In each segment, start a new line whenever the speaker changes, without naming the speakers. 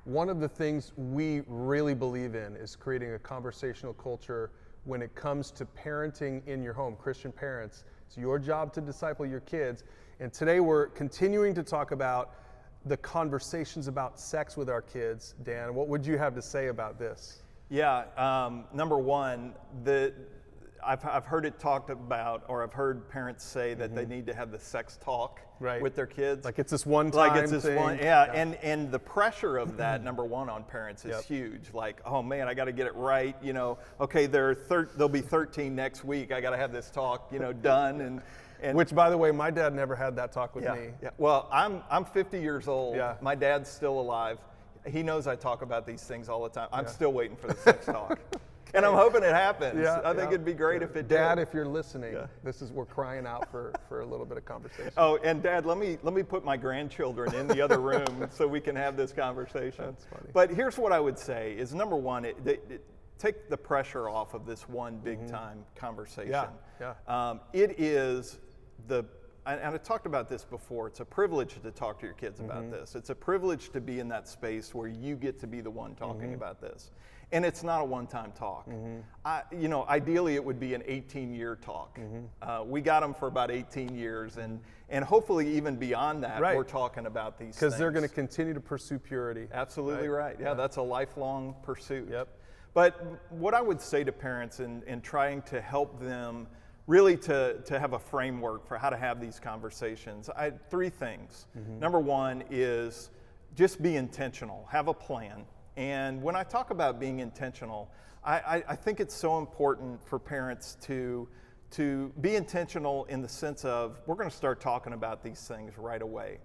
one of the things we really believe in is creating a conversational culture when it comes to parenting in your home, Christian parents. It's your job to disciple your kids. And today we're continuing to talk about the conversations about sex with our kids. Dan, what would you have to say about this?
Yeah, number one, I've heard it talked about, or I've heard parents say that they need to have the sex talk with their kids.
Like it's this one time
Like it's this
thing.
one, yeah. And the pressure of that, number one, on parents is huge. Like, oh man, I got to get it right. You know, okay, they'll be 13 next week. I got to have this talk, done. And
which, by the way, my dad never had that talk with me.
Yeah. Well, I'm 50 years old.
Yeah.
My dad's still alive. He knows I talk about these things all the time. I'm still waiting for the sex talk. And I'm hoping it happens. I think it'd be great if it did.
Dad, if you're listening, we're crying out for a little bit of conversation.
Oh, and Dad, let me put my grandchildren in the other room so we can have this conversation.
That's funny.
But here's what I would say is, number one, take the pressure off of this one big time conversation. It is and I talked about this before, it's a privilege to talk to your kids about this. It's a privilege to be in that space where you get to be the one talking about this. And it's not a one-time talk. Ideally it would be an 18-year talk. We got them for about 18 years, and hopefully even beyond that, we're talking about these things.
Because they're going to continue to pursue purity.
Absolutely right. Yeah, that's a lifelong pursuit. But what I would say to parents in trying to help them really to have a framework for how to have these conversations, I had three things. Number one is just be intentional, have a plan. And when I talk about being intentional, I think it's so important for parents to be intentional in the sense of, we're going to start talking about these things right away.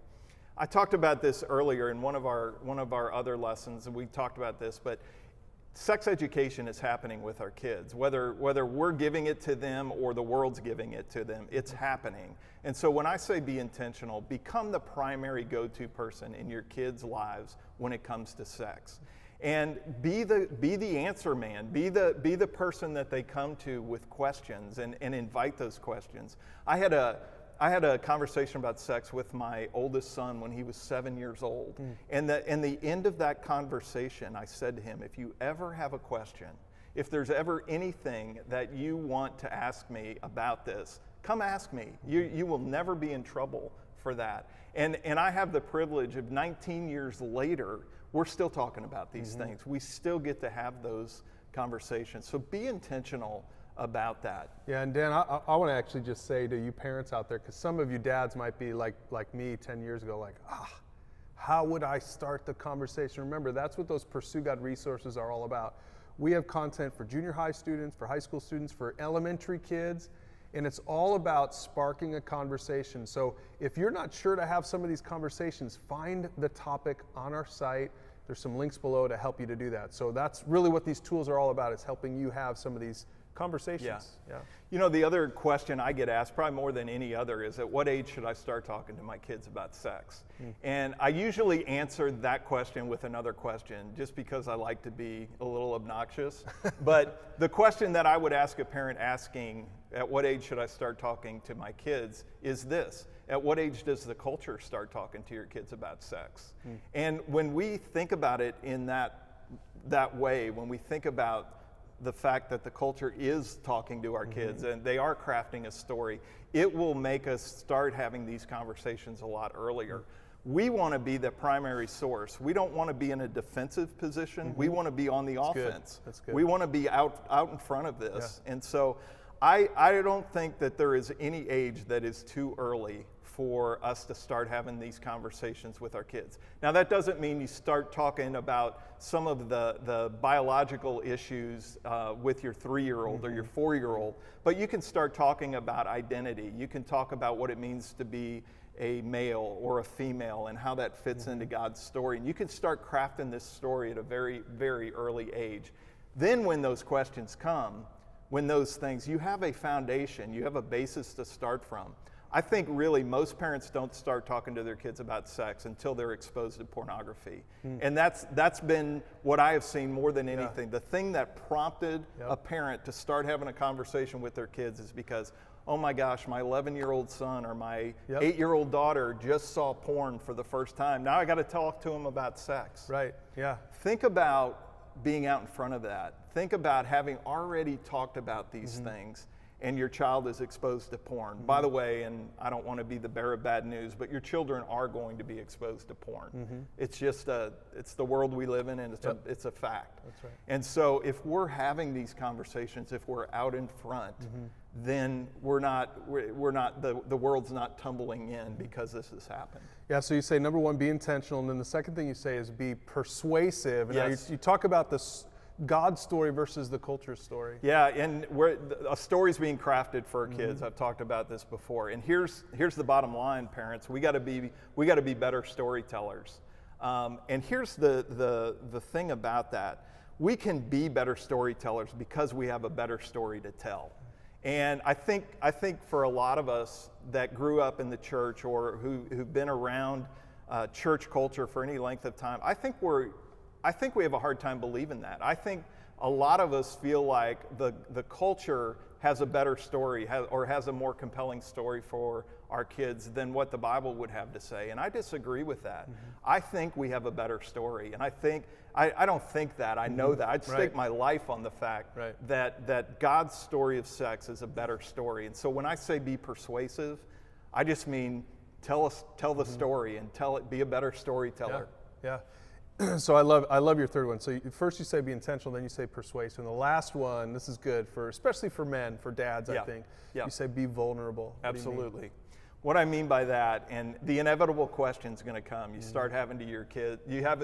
I talked about this earlier in one of our other lessons, and we talked about this, but sex education is happening with our kids. Whether we're giving it to them or the world's giving it to them, it's happening. And so when I say be intentional, become the primary go-to person in your kids' lives when it comes to sex. And be the answer man, be the person that they come to with questions and invite those questions. I had a conversation about sex with my oldest son when he was 7 years old. And in the end of that conversation, I said to him, if you ever have a question, if there's ever anything that you want to ask me about this, come ask me. You will never be in trouble for that. And I have the privilege of 19 years later, we're still talking about these things. We still get to have those conversations. So be intentional about that.
Yeah, and Dan, I want to actually just say to you parents out there, because some of you dads might be like me 10 years ago, like, how would I start the conversation? Remember, that's what those Pursue God resources are all about. We have content for junior high students, for high school students, for elementary kids, and it's all about sparking a conversation. So if you're not sure to have some of these conversations, find the topic on our site. There's some links below to help you to do that. So that's really what these tools are all about, is helping you have some of these conversations.
Yeah. The other question I get asked, probably more than any other, is at what age should I start talking to my kids about sex? And I usually answer that question with another question, just because I like to be a little obnoxious. But the question that I would ask a parent asking, at what age should I start talking to my kids, is this: at what age does the culture start talking to your kids about sex? And when we think about it in that way, when we think about the fact that the culture is talking to our kids and they are crafting a story, it will make us start having these conversations a lot earlier. We want to be the primary source. We don't want to be in a defensive position. We want to be on the offense.
That's good.
We want to be out in front of this. And so I don't think that there is any age that is too early for us to start having these conversations with our kids. Now, that doesn't mean you start talking about some of the biological issues with your 3-year-old or your 4-year-old, but you can start talking about identity. You can talk about what it means to be a male or a female and how that fits into God's story. And you can start crafting this story at a very, very early age. Then when those questions come, when those things, you have a foundation, you have a basis to start from. I think really most parents don't start talking to their kids about sex until they're exposed to pornography. And that's been what I have seen more than anything. The thing that prompted a parent to start having a conversation with their kids is because, oh my gosh, my 11-year-old son or my
Yep.
8-year-old daughter just saw porn for the first time. Now I got to talk to them about sex.
Right. Yeah.
Think about being out in front of that. Think about having already talked about these things and your child is exposed to porn. By the way, and I don't want to be the bearer of bad news, but your children are going to be exposed to porn. It's just it's the world we live in, and it's a fact.
That's right.
And so if we're having these conversations, if we're out in front, then the world's not tumbling in because this has happened.
Yeah, so you say, number one, be intentional, and then the second thing you say is be persuasive. And
Yes.
you talk about this God story versus the culture story.
Yeah, and a story's being crafted for our kids. I've talked about this before. And here's the bottom line, parents. We got to be better storytellers. And here's the thing about that. We can be better storytellers because we have a better story to tell. And I think for a lot of us that grew up in the church or who've been around church culture for any length of time, I think we have a hard time believing that. I think a lot of us feel like the culture has a better story or has a more compelling story for our kids than what the Bible would have to say. And I disagree with that. I think we have a better story. And I don't think that, I know that. I'd stake my life on the fact that God's story of sex is a better story. And so when I say be persuasive, I just mean tell the story and be a better storyteller.
Yeah. So I love your third one. So first you say be intentional, then you say persuasive. And the last one, this is good especially for men, for dads, I think. You say be vulnerable.
Absolutely. What I mean by that, and the inevitable question is going to come. You start having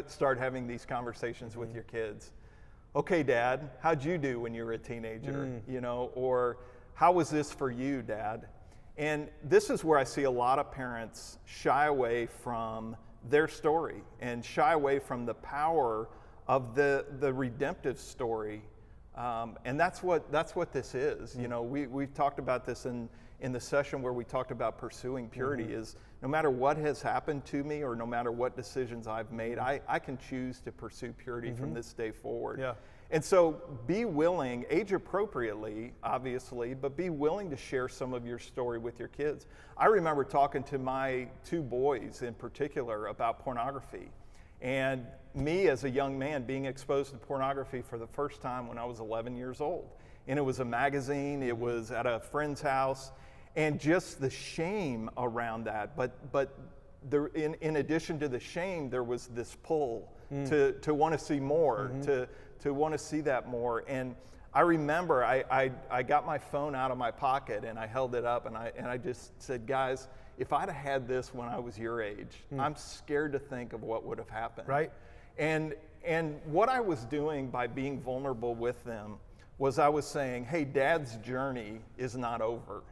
start having these conversations with your kids. Okay, Dad, how'd you do when you were a teenager? Or how was this for you, Dad? And this is where I see a lot of parents shy away from their story and shy away from the power of the redemptive story. And that's what this is. We've talked about this in the session where we talked about pursuing purity is no matter what has happened to me or no matter what decisions I've made, I can choose to pursue purity from this day forward.
Yeah.
And so be willing, age appropriately, obviously, but be willing to share some of your story with your kids. I remember talking to my two boys in particular about pornography. And me as a young man being exposed to pornography for the first time when I was 11 years old. And it was a magazine, it was at a friend's house, and just the shame around that. But there, in addition to the shame, there was this pull to want to see more, to want to see that more. And I remember I got my phone out of my pocket and I held it up and I just said, guys, if I'd have had this when I was your age, I'm scared to think of what would have happened.
Right.
And what I was doing by being vulnerable with them was I was saying, hey, Dad's journey is not over.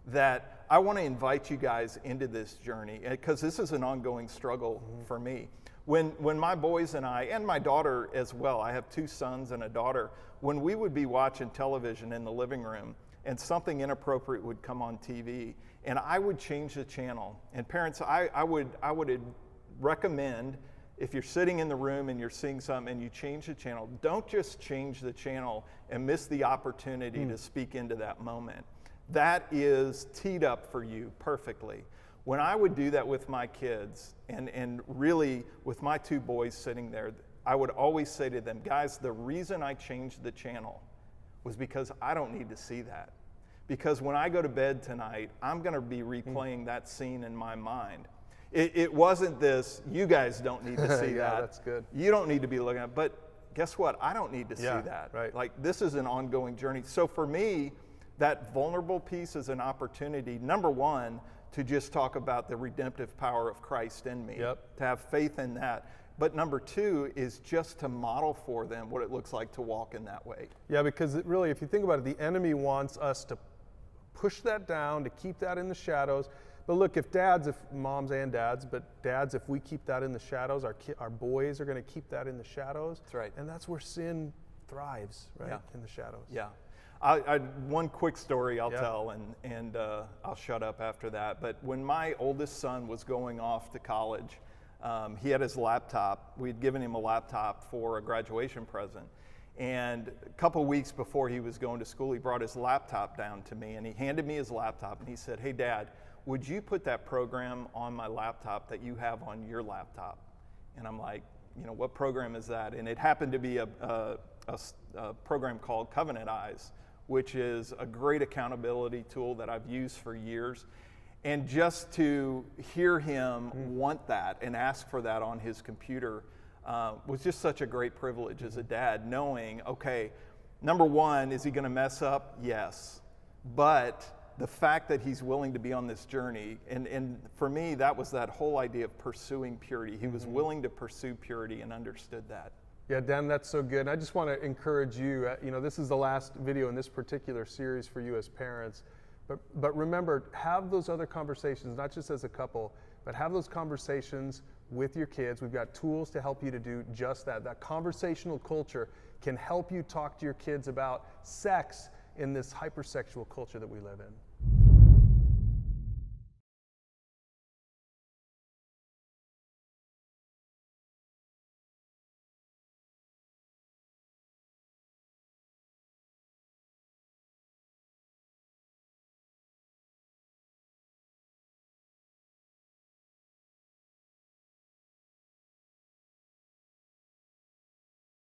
That I want to invite you guys into this journey because this is an ongoing struggle for me. When my boys and I, and my daughter as well, I have two sons and a daughter, when we would be watching television in the living room and something inappropriate would come on TV and I would change the channel. And parents, I would recommend, if you're sitting in the room and you're seeing something and you change the channel, don't just change the channel and miss the opportunity to speak into that moment. That is teed up for you perfectly. When I would do that with my kids, and really with my two boys sitting there, I would always say to them, guys, the reason I changed the channel was because I don't need to see that. Because when I go to bed tonight, I'm going to be replaying that scene in my mind. It wasn't this, you guys don't need to see
yeah,
that.
that's good.
You don't need to be looking at it. But guess what? I don't need to see that.
Right.
Like, this is an ongoing journey. So for me, that vulnerable piece is an opportunity, number one, to just talk about the redemptive power of Christ in me, to have faith in that. But number two is just to model for them what it looks like to walk in that way.
Yeah, because really, if you think about it, the enemy wants us to push that down, to keep that in the shadows. But look, if moms and dads, but dads, if we keep that in the shadows, our boys are going to keep that in the shadows.
That's right.
And that's where sin thrives, right? In the shadows.
Yeah. One quick story I'll tell, and I'll shut up after that. But when my oldest son was going off to college, he had his laptop. We'd given him a laptop for a graduation present. And a couple weeks before he was going to school, he brought his laptop down to me and he handed me his laptop and he said, "Hey Dad, would you put that program on my laptop that you have on your laptop?" And I'm like, "What program is that?" And it happened to be a program called Covenant Eyes, which is a great accountability tool that I've used for years. And just to hear him want that and ask for that on his computer was just such a great privilege as a dad, knowing, okay, number one, is he going to mess up? Yes. But the fact that he's willing to be on this journey, and for me, that was that whole idea of pursuing purity. He was willing to pursue purity and understood that.
Yeah, Dan, that's so good. And I just want to encourage you, this is the last video in this particular series for you as parents, but remember, have those other conversations, not just as a couple, but have those conversations with your kids. We've got tools to help you to do just that. That conversational culture can help you talk to your kids about sex in this hypersexual culture that we live in.